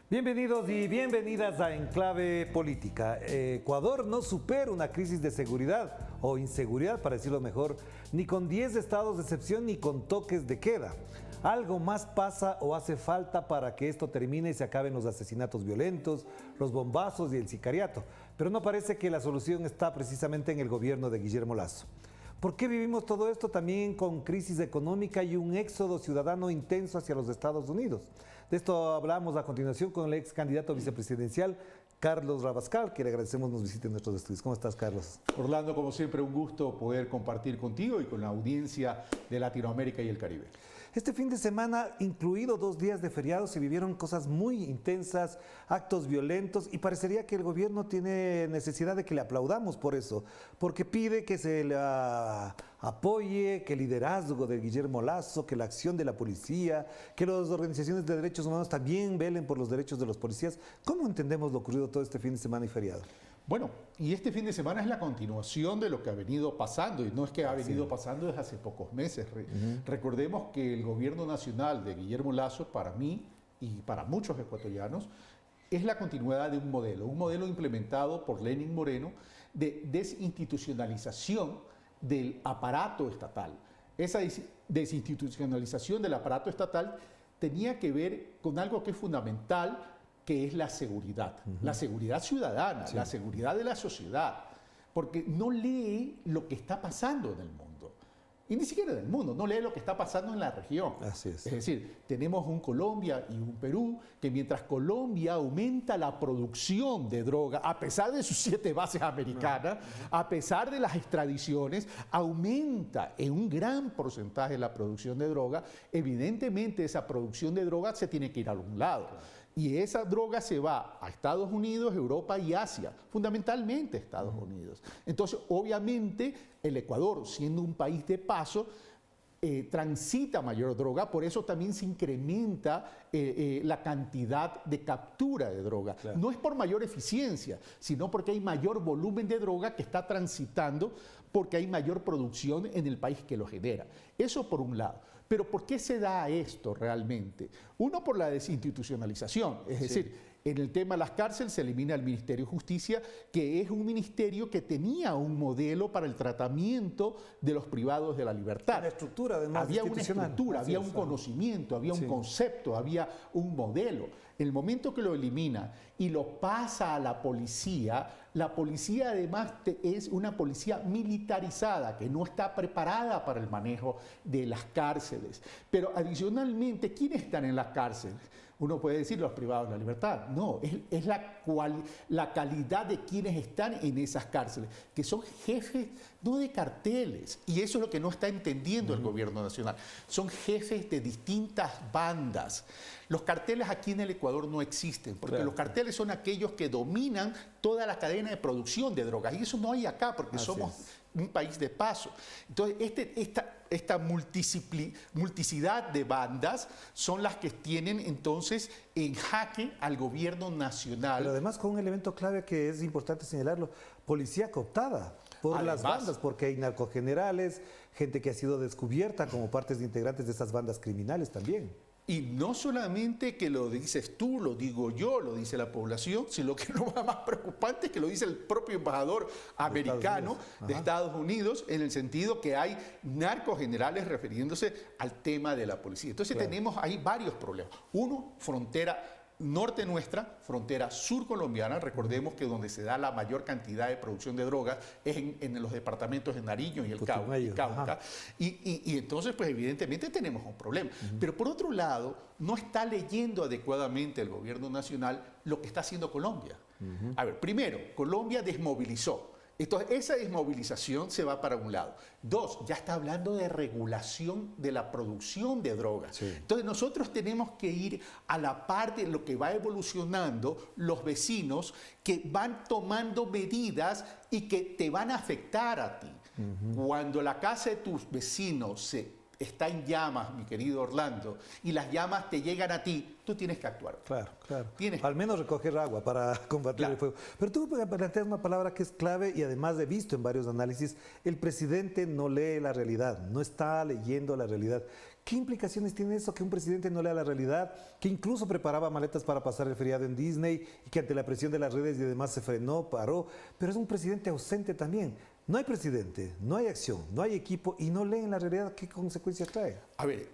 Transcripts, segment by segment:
Bienvenidos y bienvenidas a Enclave Política. Ecuador no supera una crisis de seguridad o inseguridad, para decirlo mejor, ni con 10 estados de excepción ni con toques de queda. Algo más pasa o hace falta para que esto termine y se acaben los asesinatos violentos, los bombazos y el sicariato. Pero no parece que la solución está precisamente en el gobierno de Guillermo Lasso. ¿Por qué vivimos todo esto también con crisis económica y un éxodo ciudadano intenso hacia los Estados Unidos? De esto hablamos a continuación con el ex candidato vicepresidencial, Carlos Rabascal, que le agradecemos nos visite en nuestros estudios. ¿Cómo estás, Carlos? Orlando, como siempre, un gusto poder compartir contigo y con la audiencia de Latinoamérica y el Caribe. Este fin de semana, incluido 2 días de feriado, se vivieron cosas muy intensas, actos violentos, y parecería que el gobierno tiene necesidad de que le aplaudamos por eso, porque pide que se le apoye, que el liderazgo de Guillermo Lasso, que la acción de la policía, que las organizaciones de derechos humanos también velen por los derechos de los policías. ¿Cómo entendemos lo ocurrido todo este fin de semana y feriado? Bueno, y este fin de semana es la continuación de lo que ha venido pasando, y no es que ha venido pasando desde hace pocos meses. Recordemos que el gobierno nacional de Guillermo Lasso, para mí y para muchos ecuatorianos, es la continuidad de un modelo implementado por Lenín Moreno de desinstitucionalización del aparato estatal. Esa desinstitucionalización del aparato estatal tenía que ver con algo que es fundamental, que es la seguridad ciudadana, la seguridad de la sociedad, porque no lee lo que está pasando en el mundo, y ni siquiera en el mundo, no lee lo que está pasando en la región. Así es. Es decir, tenemos un Colombia y un Perú, que mientras Colombia aumenta la producción de droga, a pesar de sus 7 bases americanas, a pesar de las extradiciones, aumenta en un gran porcentaje la producción de droga. Evidentemente esa producción de droga se tiene que ir a algún lado. Y esa droga se va a Estados Unidos, Europa y Asia, fundamentalmente Estados Unidos. Entonces, obviamente, el Ecuador, siendo un país de paso, transita mayor droga, por eso también se incrementa la cantidad de captura de droga. Claro. No es por mayor eficiencia, sino porque hay mayor volumen de droga que está transitando, porque hay mayor producción en el país que lo genera. Eso por un lado. Pero ¿por qué se da esto realmente? Uno, por la desinstitucionalización, es decir, en el tema de las cárceles se elimina el Ministerio de Justicia, que es un ministerio que tenía un modelo para el tratamiento de los privados de la libertad. Una estructura, además, había una estructura, había un conocimiento, había un concepto, había un modelo. El momento que lo elimina y lo pasa a la policía además es una policía militarizada que no está preparada para el manejo de las cárceles. Pero adicionalmente, ¿quiénes están en las cárceles? Uno puede decir los privados de la libertad. No, es la calidad de quienes están en esas cárceles, que son jefes no de carteles, y eso es lo que no está entendiendo el gobierno nacional. Son jefes de distintas bandas. Los carteles aquí en el Ecuador no existen, porque los carteles son aquellos que dominan toda la cadena de producción de drogas, y eso no hay acá, porque somos un país de paso. Entonces, esta multiplicidad de bandas son las que tienen entonces en jaque al gobierno nacional. Pero además con un elemento clave que es importante señalarlo, policía cooptada por las bandas, porque hay narcogenerales, gente que ha sido descubierta como partes de integrantes de esas bandas criminales también. Y no solamente que lo dices tú, lo digo yo, lo dice la población, sino que lo más preocupante es que lo dice el propio embajador americano de Estados Unidos, en el sentido que hay narcogenerales refiriéndose al tema de la policía. Entonces tenemos ahí varios problemas. Uno, frontera norte nuestra, frontera sur colombiana. Recordemos que donde se da la mayor cantidad de producción de drogas es en los departamentos de Nariño y el Cauca. Y entonces, pues evidentemente tenemos un problema. Pero por otro lado, no está leyendo adecuadamente el gobierno nacional lo que está haciendo Colombia. A ver, primero, Colombia desmovilizó. Entonces, esa desmovilización se va para un lado. 2, ya está hablando de regulación de la producción de drogas. Entonces, nosotros tenemos que ir a la parte de lo que va evolucionando los vecinos que van tomando medidas y que te van a afectar a ti. Cuando la casa de tus vecinos se está en llamas, mi querido Orlando, y las llamas te llegan a ti, tú tienes que actuar. Claro, claro. Tienes Al menos recoger agua para combatir el fuego. Pero tú planteas una palabra que es clave y además he visto en varios análisis, el presidente no lee la realidad, no está leyendo la realidad. ¿Qué implicaciones tiene eso que un presidente no lea la realidad, que incluso preparaba maletas para pasar el feriado en Disney y que ante la presión de las redes y demás se frenó, paró, pero es un presidente ausente también? No hay presidente, no hay acción, no hay equipo y no leen la realidad. ¿Qué consecuencias trae? A ver,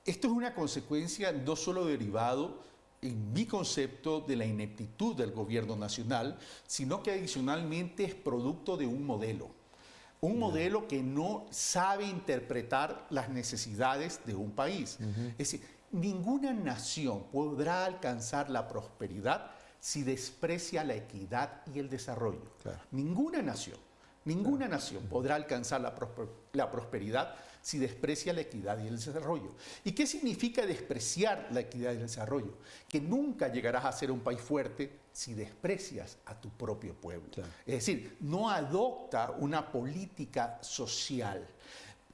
esto es una consecuencia no solo derivado, en mi concepto, de la ineptitud del gobierno nacional, sino que adicionalmente es producto de un modelo. Un modelo que no sabe interpretar las necesidades de un país. Es decir, ninguna nación podrá alcanzar la prosperidad si desprecia la equidad y el desarrollo. Claro. Ninguna nación podrá alcanzar la prosperidad si desprecia la equidad y el desarrollo. ¿Y qué significa despreciar la equidad y el desarrollo? Que nunca llegarás a ser un país fuerte si desprecias a tu propio pueblo. Claro. Es decir, no adopta una política social.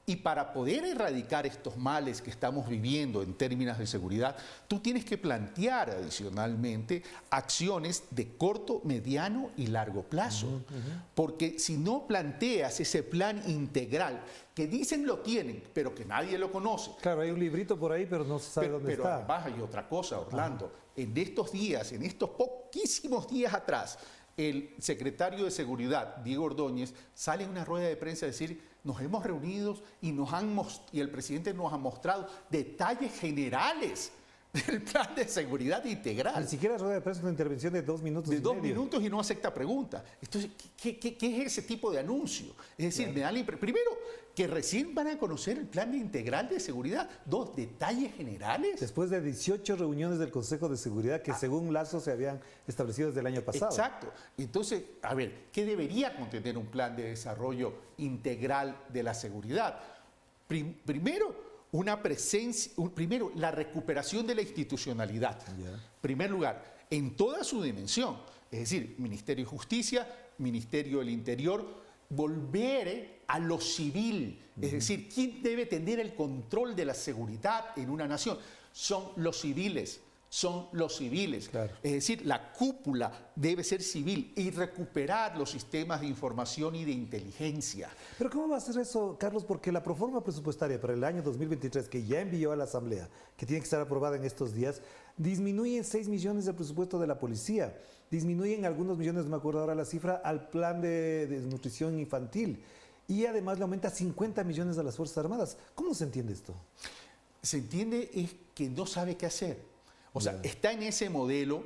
Y para poder erradicar estos males que estamos viviendo en términos de seguridad, tú tienes que plantear adicionalmente acciones de corto, mediano y largo plazo. Porque si no planteas ese plan integral, que dicen lo tienen, pero que nadie lo conoce. Claro, hay un librito por ahí, pero no se sabe dónde pero está. además hay otra cosa, Orlando. En estos días, en estos poquísimos días atrás, el secretario de Seguridad, Diego Ordóñez, sale en una rueda de prensa a decir: nos hemos reunido y el presidente nos ha mostrado detalles generales del plan de seguridad integral. Ni siquiera rueda de prensa, una intervención de 2 minutos De y 2 medio. minutos y no acepta preguntas. Entonces, ¿qué es ese tipo de anuncio? Es decir, me da la impresión, primero, que recién van a conocer el plan integral de seguridad. 2, detalles generales. Después de 18 reuniones del Consejo de Seguridad que según Lazo se habían establecido desde el año pasado. Exacto. Entonces, a ver, ¿qué debería contener un plan de desarrollo integral de la seguridad? Primero, primero, la recuperación de la institucionalidad. Ya. Primer lugar, en toda su dimensión. Es decir, Ministerio de Justicia, Ministerio del Interior, volver a lo civil. Es decir, ¿quién debe tener el control de la seguridad en una nación? Son los civiles. Son los civiles. Claro. Es decir, la cúpula debe ser civil y recuperar los sistemas de información y de inteligencia. Pero ¿cómo va a ser eso, Carlos? Porque la proforma presupuestaria para el año 2023, que ya envió a la Asamblea, que tiene que estar aprobada en estos días, disminuye en 6 millones el presupuesto de la policía, disminuye en algunos millones, no me acuerdo ahora la cifra, al plan de desnutrición infantil y además le aumenta 50 millones a las Fuerzas Armadas. ¿Cómo se entiende esto? Se entiende es que no sabe qué hacer. O sea, está en ese modelo.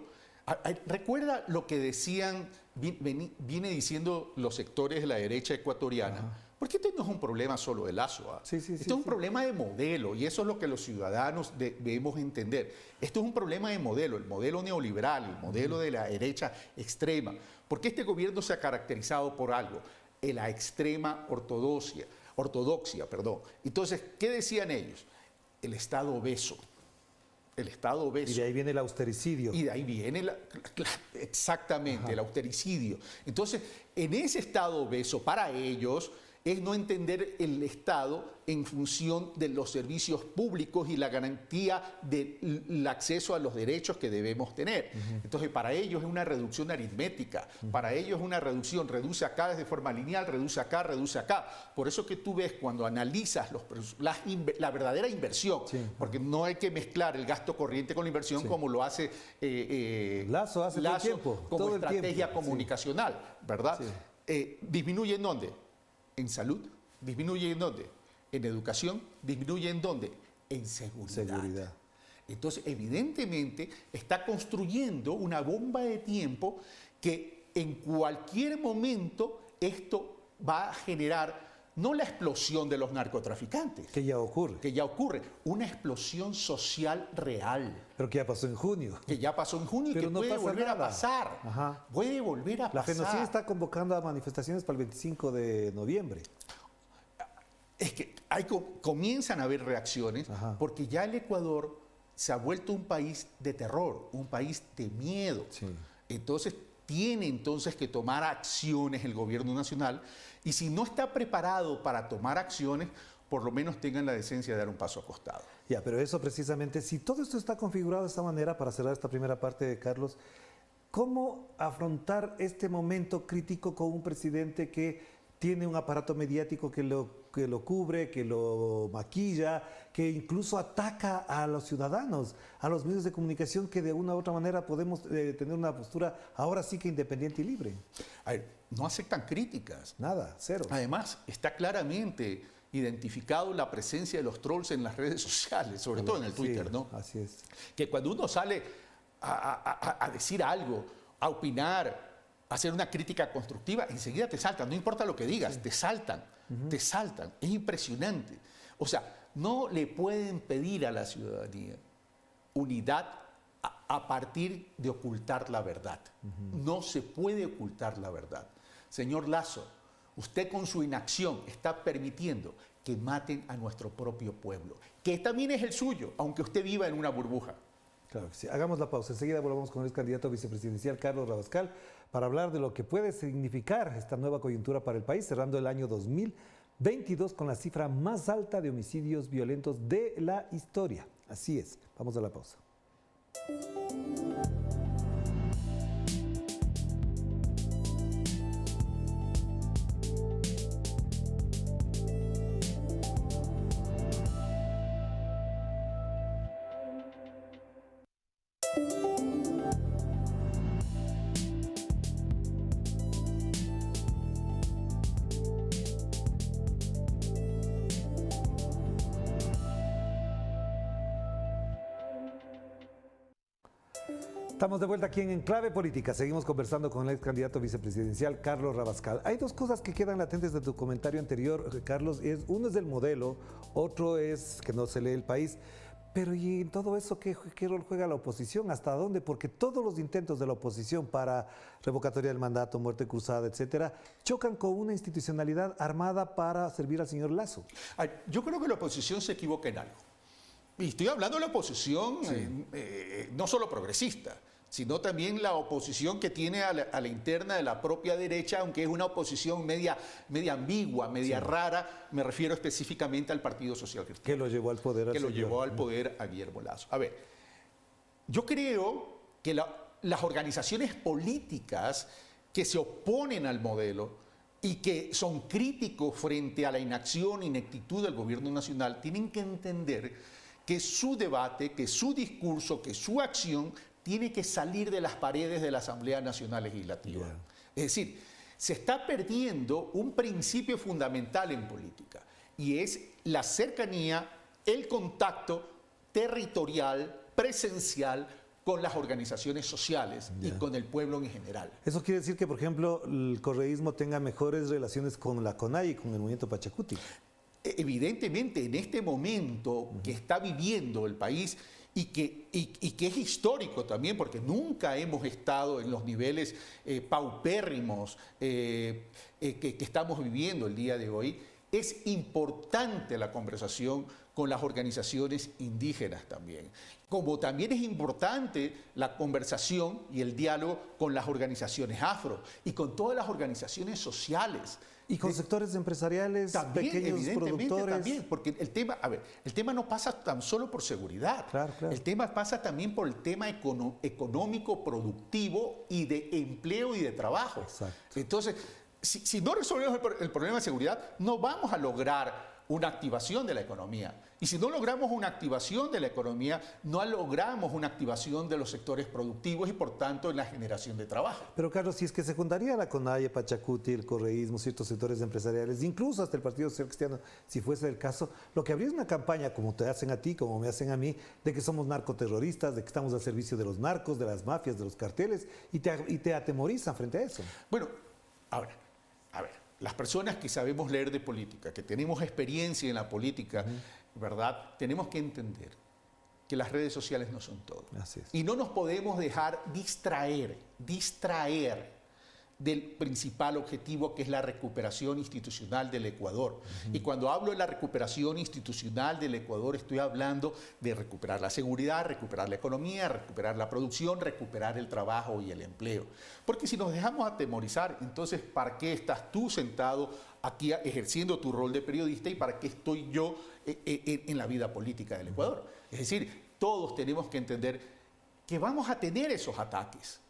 Recuerda lo que decían, viene diciendo los sectores de la derecha ecuatoriana. Porque esto no es un problema solo de Lazo. Sí, sí, esto sí, es un sí. problema de modelo y eso es lo que los ciudadanos debemos entender. Esto es un problema de modelo, el modelo neoliberal, el modelo de la derecha extrema. Porque este gobierno se ha caracterizado por algo, la extrema ortodoxia. Entonces, ¿qué decían ellos? El Estado obeso. El Estado obeso. Y de ahí viene el austericidio. Y de ahí viene exactamente el austericidio. Entonces, en ese Estado obeso, para ellos, es no entender el Estado en función de los servicios públicos y la garantía del acceso a los derechos que debemos tener. Entonces, para ellos es una reducción aritmética, para ellos es una reducción, reduce acá de forma lineal, reduce acá, reduce acá. Por eso que tú ves cuando analizas la verdadera inversión, porque no hay que mezclar el gasto corriente con la inversión como lo hace Lazo hace todo el tiempo, como todo el estrategia tiempo. comunicacional, ¿verdad? Sí. ¿Disminuye en dónde? En salud. ¿Disminuye en dónde? En educación. ¿Disminuye en dónde? En seguridad. Entonces, evidentemente, está construyendo una bomba de tiempo que en cualquier momento esto va a generar no la explosión de los narcotraficantes, Que ya ocurre. una explosión social real. Pero que ya pasó en junio. Que ya pasó en junio y Pero que no puede pasa volver a nada. pasar. Ajá. Puede volver a La pasar. FENOCID está convocando a manifestaciones para el 25 de noviembre. Es que comienzan a haber reacciones porque ya el Ecuador se ha vuelto un país de terror, un país de miedo. Sí. Entonces, tiene que tomar acciones el gobierno nacional y si no está preparado para tomar acciones, por lo menos tengan la decencia de dar un paso a costado. Ya, pero eso precisamente, si todo esto está configurado de esta manera, para cerrar esta primera parte, Carlos, ¿cómo afrontar este momento crítico con un presidente que tiene un aparato mediático que lo cubre, que lo maquilla, que incluso ataca a los ciudadanos, a los medios de comunicación, que de una u otra manera podemos tener una postura ahora sí que independiente y libre? A ver, no aceptan críticas. Nada, cero. Además, está claramente identificado la presencia de los trolls en las redes sociales, sobre todo en el Twitter, Sí, ¿no? así es. Que cuando uno sale a decir algo, a opinar, a hacer una crítica constructiva, enseguida te saltan, no importa lo que digas, te saltan, te saltan. Es impresionante. O sea, no le pueden pedir a la ciudadanía unidad a partir de ocultar la verdad. No se puede ocultar la verdad. Señor Lasso, usted con su inacción está permitiendo que maten a nuestro propio pueblo, que también es el suyo, aunque usted viva en una burbuja. Claro que sí. Hagamos la pausa. Enseguida volvamos con el candidato vicepresidencial Carlos Rabascal para hablar de lo que puede significar esta nueva coyuntura para el país, cerrando el año 2022 con la cifra más alta de homicidios violentos de la historia. Así es. Vamos a la pausa. Estamos de vuelta aquí en Enclave Política. Seguimos conversando con el ex candidato vicepresidencial Carlos Rabascal. Hay dos cosas que quedan latentes de tu comentario anterior, Carlos. Uno es del modelo, otro es que no se lee el país. Pero ¿y en todo eso qué rol juega la oposición? ¿Hasta dónde? Porque todos los intentos de la oposición para revocatoria del mandato, muerte cruzada, etcétera, chocan con una institucionalidad armada para servir al señor Lasso. Yo creo que la oposición se equivoca en algo. Y estoy hablando de la oposición no solo progresista, sino también la oposición que tiene a la interna de la propia derecha, aunque es una oposición media ambigua, media rara. Me refiero específicamente al Partido Social Cristiano. Que lo llevó al poder. Que lo llevó al poder a Guillermo Lasso. A ver, yo creo que las organizaciones políticas que se oponen al modelo y que son críticos frente a la inacción, ineptitud del gobierno nacional, tienen que entender que su debate, que su discurso, que su acción tiene que salir de las paredes de la Asamblea Nacional Legislativa. Yeah. Es decir, se está perdiendo un principio fundamental en política y es la cercanía, el contacto territorial, presencial con las organizaciones sociales y con el pueblo en general. Eso quiere decir que, por ejemplo, el correísmo tenga mejores relaciones con la CONAIE y con el movimiento Pachacuti. Evidentemente, en este momento que está viviendo el país y que es histórico también, porque nunca hemos estado en los niveles paupérrimos que estamos viviendo el día de hoy, es importante la conversación con las organizaciones indígenas también. Como también es importante la conversación y el diálogo con las organizaciones afro y con todas las organizaciones sociales. Y con sectores empresariales, también, pequeños productores. También, porque el tema no pasa tan solo por seguridad. Claro. El tema pasa también por el tema económico, productivo y de empleo y de trabajo. Exacto. Entonces, si no resolvemos el problema de seguridad, no vamos a lograr una activación de la economía. Y si no logramos una activación de la economía, no logramos una activación de los sectores productivos y, por tanto, en la generación de trabajo. Pero, Carlos, si es que se juntaría la CONAIE, Pachacuti, el correísmo, ciertos sectores empresariales, incluso hasta el Partido Social Cristiano, si fuese el caso, lo que habría es una campaña, como te hacen a ti, como me hacen a mí, de que somos narcoterroristas, de que estamos al servicio de los narcos, de las mafias, de los carteles, y te atemorizan frente a eso. Bueno, ahora, a ver, las personas que sabemos leer de política, que tenemos experiencia en la política, ¿verdad? Tenemos que entender que las redes sociales no son todo. Así es. Y no nos podemos dejar distraer del principal objetivo, que es la recuperación institucional del Ecuador. Y cuando hablo de la recuperación institucional del Ecuador, estoy hablando de recuperar la seguridad, recuperar la economía, recuperar la producción, recuperar el trabajo y el empleo. Porque si nos dejamos atemorizar, entonces, ¿para qué estás tú sentado aquí ejerciendo tu rol de periodista y para qué estoy yo en la vida política del Ecuador. Es decir, todos tenemos que entender que vamos a tener esos ataques.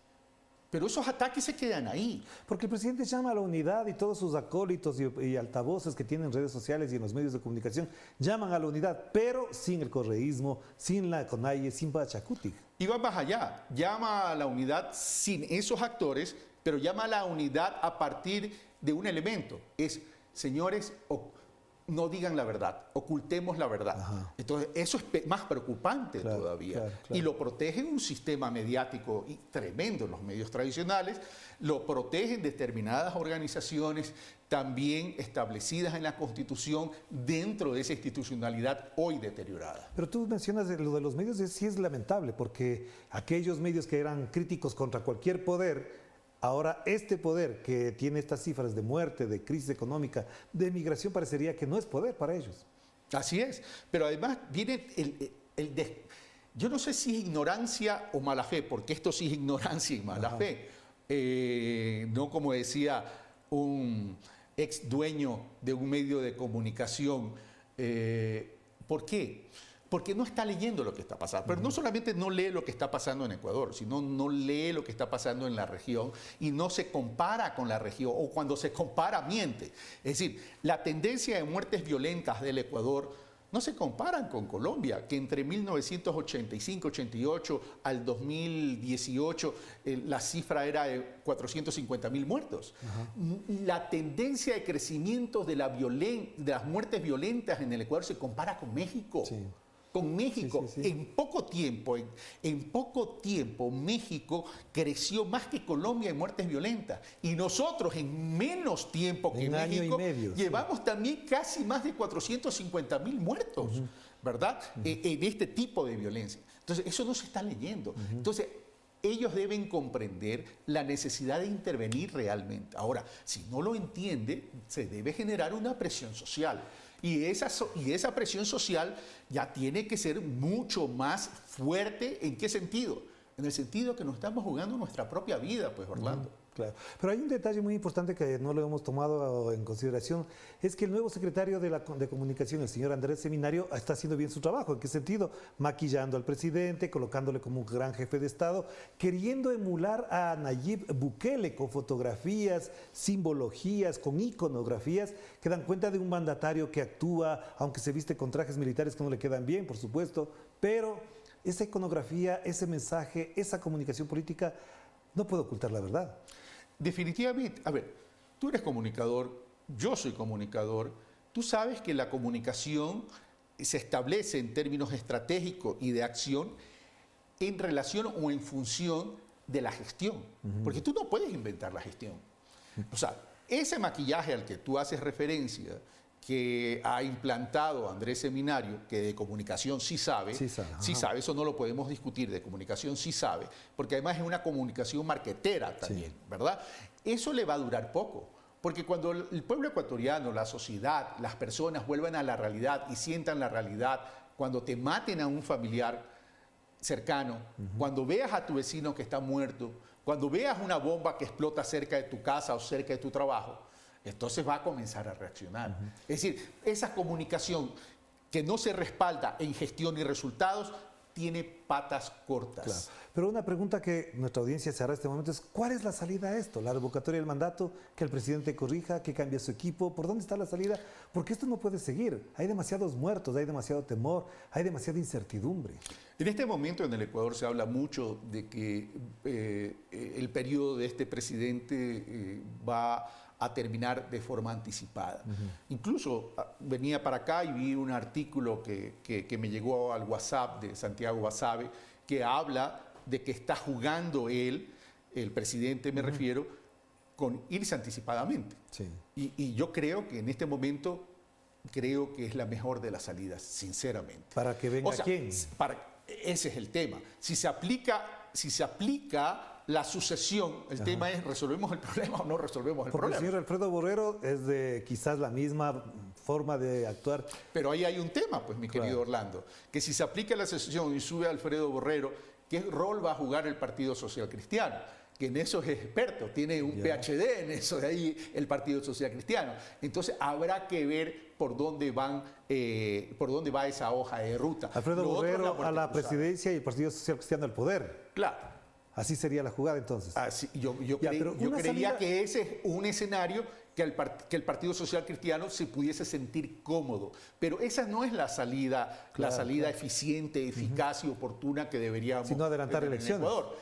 Pero esos ataques se quedan ahí. Porque el presidente llama a la unidad y todos sus acólitos y altavoces que tienen en redes sociales y en los medios de comunicación llaman a la unidad, pero sin el correísmo, sin la CONAIE, sin Pachacutic. Y va más allá, llama a la unidad sin esos actores, pero llama a la unidad a partir de un elemento. Es, señores, no digan la verdad, ocultemos la verdad. Ajá. Entonces, eso es más preocupante todavía. Claro. Y lo protege un sistema mediático tremendo en los medios tradicionales, lo protegen determinadas organizaciones también establecidas en la Constitución dentro de esa institucionalidad hoy deteriorada. Pero tú mencionas lo de los medios, sí es lamentable, porque aquellos medios que eran críticos contra cualquier poder, ahora este poder que tiene estas cifras de muerte, de crisis económica, de migración, parecería que no es poder para ellos. Así es, pero además viene yo no sé si es ignorancia o mala fe, porque esto sí es ignorancia y mala fe. No como decía un ex dueño de un medio de comunicación. ¿Por qué? Porque no está leyendo lo que está pasando. Pero no solamente no lee lo que está pasando en Ecuador, sino no lee lo que está pasando en la región y no se compara con la región, o cuando se compara miente. Es decir, la tendencia de muertes violentas del Ecuador no se comparan con Colombia, que entre 1985-88 al 2018 la cifra era de 450.000 muertos. La tendencia de crecimiento de las muertes violentas en el Ecuador se compara con México. Sí. Con México, sí. En poco tiempo, México creció más que Colombia en muertes violentas. Y nosotros en menos tiempo que México llevamos también casi más de 450.000 muertos, ¿verdad? En este tipo de violencia. Entonces, eso no se está leyendo. Entonces, ellos deben comprender la necesidad de intervenir realmente. Ahora, si no lo entiende, se debe generar una presión social. Y esa presión social ya tiene que ser mucho más fuerte. ¿En qué sentido? En el sentido que nos estamos jugando nuestra propia vida, pues, Orlando. Claro. Pero hay un detalle muy importante que no lo hemos tomado en consideración, es que el nuevo secretario de Comunicación, el señor Andrés Seminario, está haciendo bien su trabajo. ¿En qué sentido? Maquillando al presidente, colocándole como un gran jefe de Estado, queriendo emular a Nayib Bukele con fotografías, simbologías, con iconografías que dan cuenta de un mandatario que actúa, aunque se viste con trajes militares que no le quedan bien, por supuesto, pero esa iconografía, ese mensaje, esa comunicación política no puede ocultar la verdad. Definitivamente. A ver, tú eres comunicador, yo soy comunicador. Tú sabes que la comunicación se establece en términos estratégicos y de acción en relación o en función de la gestión. Porque tú no puedes inventar la gestión. O sea, ese maquillaje al que tú haces referencia, que ha implantado Andrés Seminario, que de comunicación sí sabe, eso no lo podemos discutir, de comunicación sí sabe, porque además es una comunicación marquetera también, ¿verdad? Eso le va a durar poco, porque cuando el pueblo ecuatoriano, la sociedad, las personas vuelvan a la realidad y sientan la realidad, cuando te maten a un familiar cercano, cuando veas a tu vecino que está muerto, cuando veas una bomba que explota cerca de tu casa o cerca de tu trabajo, entonces va a comenzar a reaccionar. Es decir, esa comunicación que no se respalda en gestión y resultados tiene patas cortas. Claro. Pero una pregunta que nuestra audiencia se hará en este momento es, ¿cuál es la salida a esto? ¿La revocatoria del mandato? ¿Que el presidente corrija? ¿Que cambie su equipo? ¿Por dónde está la salida? Porque esto no puede seguir. Hay demasiados muertos, hay demasiado temor, hay demasiada incertidumbre. En este momento en el Ecuador se habla mucho de que el periodo de este presidente va a terminar de forma anticipada. Incluso venía para acá y vi un artículo que me llegó al WhatsApp de Santiago Basabe, que habla de que está jugando él, el presidente me refiero, con irse anticipadamente. Sí. Y yo creo que en este momento, creo que es la mejor de las salidas, sinceramente. ¿Para que venga quién? Ese es el tema. Si se aplica la sucesión, el tema es, ¿resolvemos el problema o no resolvemos el problema? El señor Alfredo Borrero es de quizás la misma forma de actuar. Pero ahí hay un tema, pues, mi querido Orlando, que si se aplica la sucesión y sube Alfredo Borrero, ¿qué rol va a jugar el Partido Social Cristiano? que en eso es experto, tiene un PhD en eso, de ahí el Partido Social Cristiano. Entonces habrá que ver por dónde va esa hoja de ruta. Alfredo Borrero a la presidencia y el Partido Social Cristiano al poder. Claro. Así sería la jugada entonces. Así, yo creería que ese es un escenario que el Partido Social Cristiano se pudiese sentir cómodo. Pero esa no es la salida, eficiente, eficaz y oportuna que deberíamos sino adelantar elecciones. En Ecuador.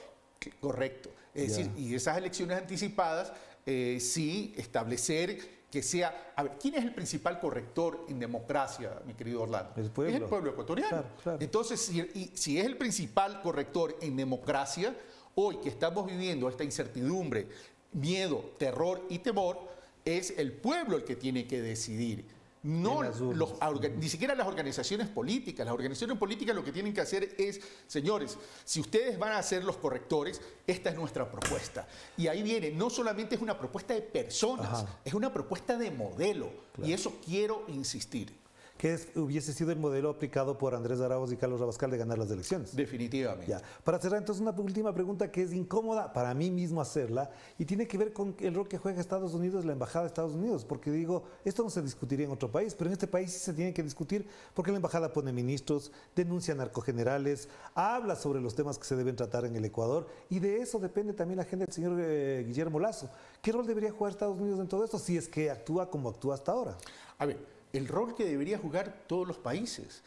Correcto. Es decir, y esas elecciones anticipadas, sí establecer que sea... A ver, ¿quién es el principal corrector en democracia, mi querido Orlando? El pueblo. Es el pueblo ecuatoriano. Claro, claro. Entonces, si es el principal corrector en democracia, hoy que estamos viviendo esta incertidumbre, miedo, terror y temor, es el pueblo el que tiene que decidir. No ni siquiera las organizaciones políticas. Las organizaciones políticas lo que tienen que hacer es, señores, si ustedes van a ser los correctores, esta es nuestra propuesta. Y ahí viene, no solamente es una propuesta de personas, es una propuesta de modelo. Claro. Y eso quiero insistir. Que hubiese sido el modelo aplicado por Andrés Arauz y Carlos Rabascal de ganar las elecciones. Definitivamente. Ya. Para cerrar, entonces, una última pregunta que es incómoda para mí mismo hacerla y tiene que ver con el rol que juega Estados Unidos, la Embajada de Estados Unidos, porque digo, esto no se discutiría en otro país, pero en este país sí se tiene que discutir porque la Embajada pone ministros, denuncia narcogenerales, habla sobre los temas que se deben tratar en el Ecuador y de eso depende también la agenda del señor Guillermo Lasso. ¿Qué rol debería jugar Estados Unidos en todo esto si es que actúa como actúa hasta ahora? A ver, el rol que debería jugar todos los países,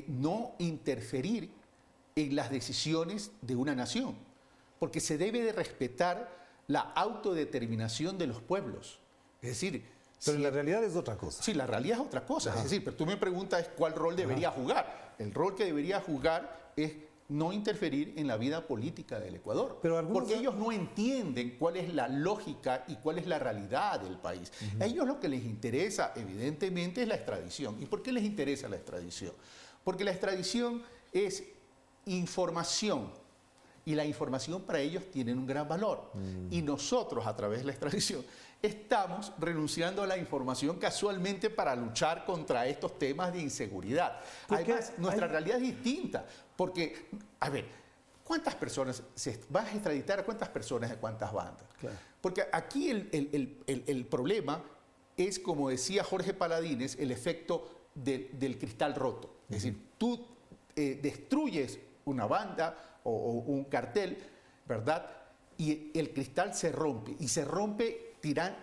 no interferir en las decisiones de una nación, porque se debe de respetar la autodeterminación de los pueblos. Es decir... Pero la realidad es otra cosa. Sí, la realidad es otra cosa. Es decir, pero tú me preguntas cuál rol debería jugar. El rol que debería jugar es no interferir en la vida política del Ecuador. Porque ellos no entienden cuál es la lógica y cuál es la realidad del país. A ellos lo que les interesa, evidentemente, es la extradición. ¿Y por qué les interesa la extradición? Porque la extradición es información. Y la información para ellos tiene un gran valor. Y nosotros, a través de la extradición, estamos renunciando a la información casualmente para luchar contra estos temas de inseguridad. Además, nuestra realidad es distinta. Porque, a ver, ¿cuántas personas vas a extraditar a cuántas personas de cuántas bandas? Claro. Porque aquí el problema es, como decía Jorge Paladines, el efecto del cristal roto. Es decir, tú destruyes una banda o un cartel, ¿verdad? Y el cristal se rompe. Y se rompe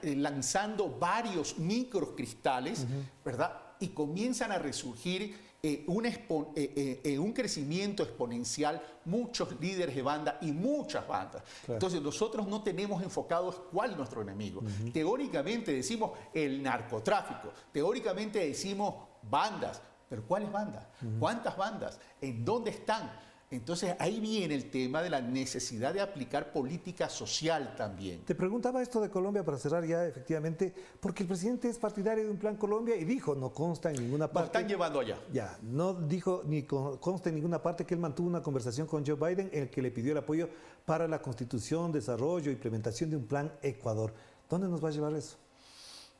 lanzando varios microcristales, ¿verdad? Y comienzan a resurgir un crecimiento exponencial, muchos líderes de banda y muchas bandas. Claro. Entonces nosotros no tenemos enfocados cuál es nuestro enemigo. Teóricamente decimos el narcotráfico, teóricamente decimos bandas, pero ¿cuáles bandas? ¿Cuántas bandas? ¿En dónde están? Entonces ahí viene el tema de la necesidad de aplicar política social también. Te preguntaba esto de Colombia para cerrar ya efectivamente, porque el presidente es partidario de un plan Colombia y dijo, no consta en ninguna parte. Lo están llevando allá. Ya, no dijo ni consta en ninguna parte que él mantuvo una conversación con Joe Biden en el que le pidió el apoyo para la constitución, desarrollo, implementación de un plan Ecuador. ¿Dónde nos va a llevar eso?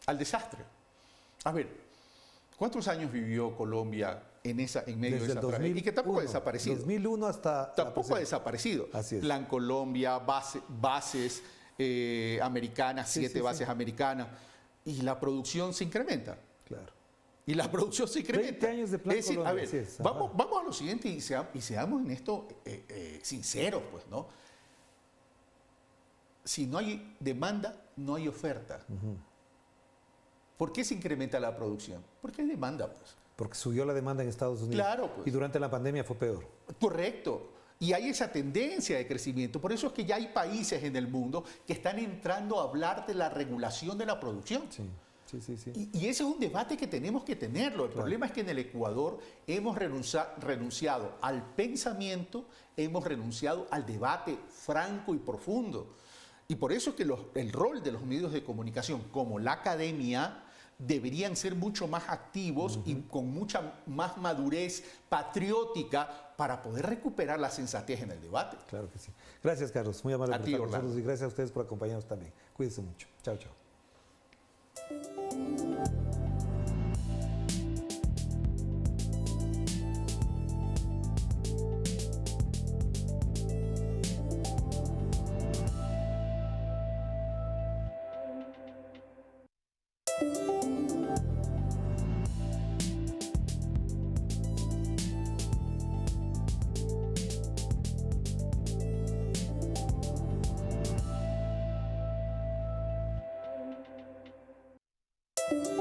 Al desastre. A ver, ¿cuántos años vivió Colombia en medio desde de esa tragedia? Y que tampoco ha desaparecido. 2001 hasta... Tampoco ha desaparecido. Así es. Plan Colombia, bases americanas, 7 bases americanas, y la producción se incrementa. Claro. Y la producción se incrementa. 20 años de Plan Colombia. A ver, vamos a lo siguiente y seamos en esto sinceros, pues, ¿no? Si no hay demanda, no hay oferta. ¿Por qué se incrementa la producción? Porque hay demanda, pues. Porque subió la demanda en Estados Unidos. Claro, pues. Y durante la pandemia fue peor. Correcto. Y hay esa tendencia de crecimiento. Por eso es que ya hay países en el mundo que están entrando a hablar de la regulación de la producción. Sí. Y ese es un debate que tenemos que tenerlo. El problema es que en el Ecuador hemos renunciado al pensamiento, hemos renunciado al debate franco y profundo. Y por eso es que el rol de los medios de comunicación, como la academia, deberían ser mucho más activos y con mucha más madurez patriótica para poder recuperar la sensatez en el debate. Claro que sí. Gracias, Carlos. Muy amable por estar con nosotros y gracias a ustedes por acompañarnos también. Cuídense mucho. Chao, chao. Chao.